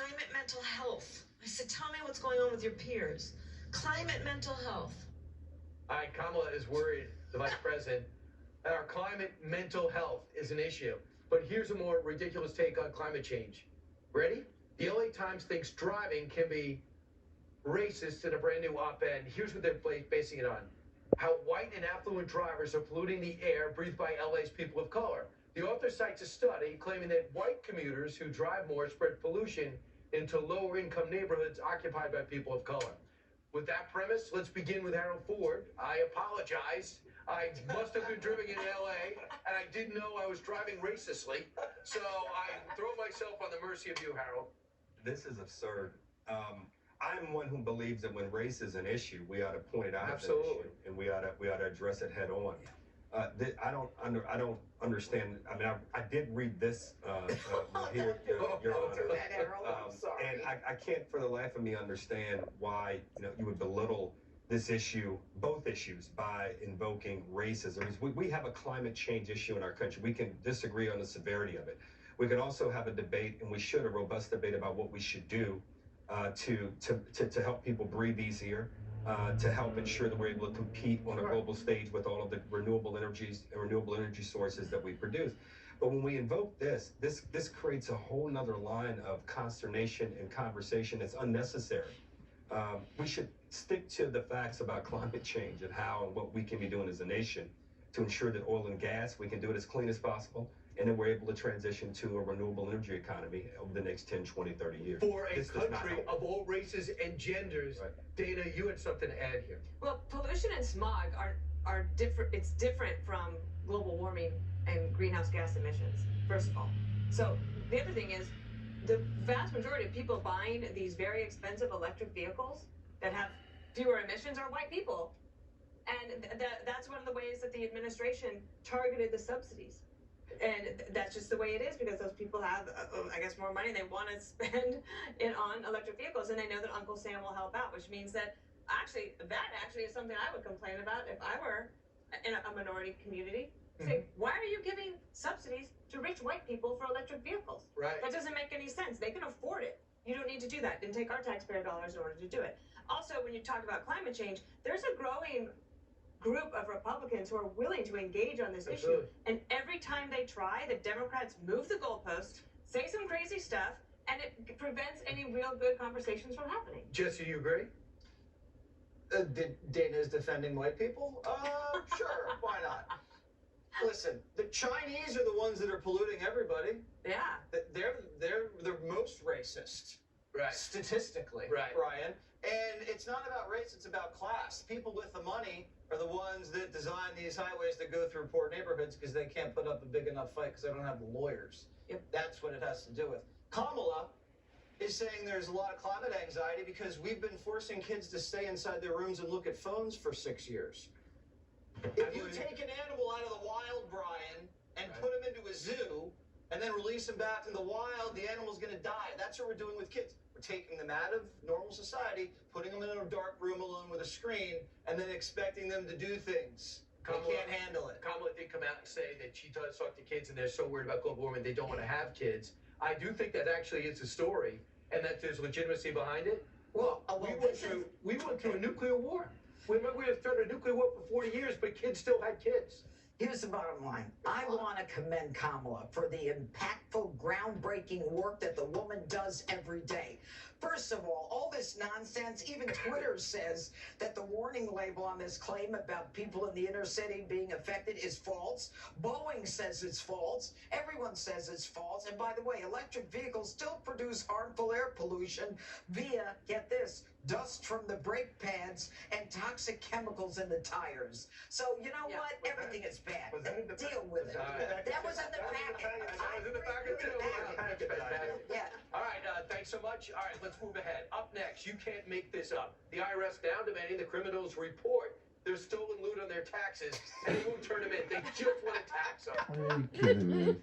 climate mental health. I said, tell me what's going on with your peers. Climate mental health. All right, Kamala is worried, the vice president, that our climate mental health is an issue. But here's a more ridiculous take on climate change. Ready? The LA Times thinks driving can be racist in a brand new op-ed. Here's what they're basing it on. How white and affluent drivers are polluting the air breathed by LA's people of color. The author cites a study claiming that white commuters who drive more spread pollution into lower income neighborhoods occupied by people of color. With that premise, let's begin with Harold Ford. I apologize. I must have been driving in LA, and I didn't know I was driving racistly. So I throw myself on the mercy of you, Harold. This is absurd. I'm one who believes that when race is an issue, we ought to point it out as an issue, and we ought to address it head on. I don't understand. I mean, I did read this here, Your Honor, and I can't for the life of me understand why you would belittle this issue, both issues, by invoking racism. We have a climate change issue in our country. We can disagree on the severity of it. We can also have a debate, and we should, a robust debate about what we should do to help people breathe easier, to help ensure that we're able to compete on a global stage with all of the renewable energy sources that we produce. But when we invoke this creates a whole nother line of consternation and conversation that's unnecessary. We should stick to the facts about climate change and how and what we can be doing as a nation to ensure that oil and gas, we can do it as clean as possible, and then we're able to transition to a renewable energy economy over the next 10, 20, 30 years. For a country of all races and genders, right. Dana, you had something to add here. Well, pollution and smog are different. It's different from global warming and greenhouse gas emissions, first of all. So the other thing is, the vast majority of people buying these very expensive electric vehicles that have fewer emissions are white people. And that's one of the ways that the administration targeted the subsidies. And that's just the way it is, because those people have, I guess, more money. They want to spend it on electric vehicles, and they know that Uncle Sam will help out, which means that that actually is something I would complain about if I were in a minority community. Say, why are you giving subsidies to rich white people for electric vehicles? Right. That doesn't make any sense. They can afford it. You don't need to do that. Didn't take our taxpayer dollars in order to do it. Also, when you talk about climate change, there's a growing group of Republicans who are willing to engage on this issue. And every time they try, the Democrats move the goalposts, say some crazy stuff, and it prevents any real good conversations from happening. Jesse, you agree? Dana is defending white people? Sure, why not? Listen, the Chinese are the ones that are polluting everybody. Yeah. They're the most racist. Right. Statistically, right. Brian. And it's not about race, it's about class. People with the money are the ones that design these highways that go through poor neighborhoods because they can't put up a big enough fight because they don't have the lawyers. Yep. That's what it has to do with. Kamala is saying there's a lot of climate anxiety because we've been forcing kids to stay inside their rooms and look at phones for 6 years. If you take an animal out of the wild, Brian, and put him into a zoo and then release him back in the wild, the animal's going to die. That's what we're doing with kids. We're taking them out of normal society, putting them in a dark room alone with a screen, and then expecting them to do things. They can't handle it. Kamala did come out and say that she does talk to kids and they're so worried about global warming they don't want to have kids. I do think that actually is a story and that there's legitimacy behind it. Well, we went through a nuclear war. We started a nuclear war for 40 years, but kids still had kids. Here's the bottom line. I want to commend Kamala for the impactful, groundbreaking work that the woman does every day. First of all this nonsense, even Twitter says that the warning label on this claim about people in the inner city being affected is false. Boeing says it's false. Everyone says it's false. And by the way, electric vehicles still produce harmful air pollution via, get this, dust from the brake pads and toxic chemicals in the tires. So, you know what? Everything is bad. Deal with it. That was in the packet. That was in the packet, too. Yeah. All right, thanks so much. All right, let's move ahead. Up next, you can't make this up. The IRS now demanding the criminals report their stolen loot on their taxes, and they won't turn them in. They just want to tax them. Are you kidding me?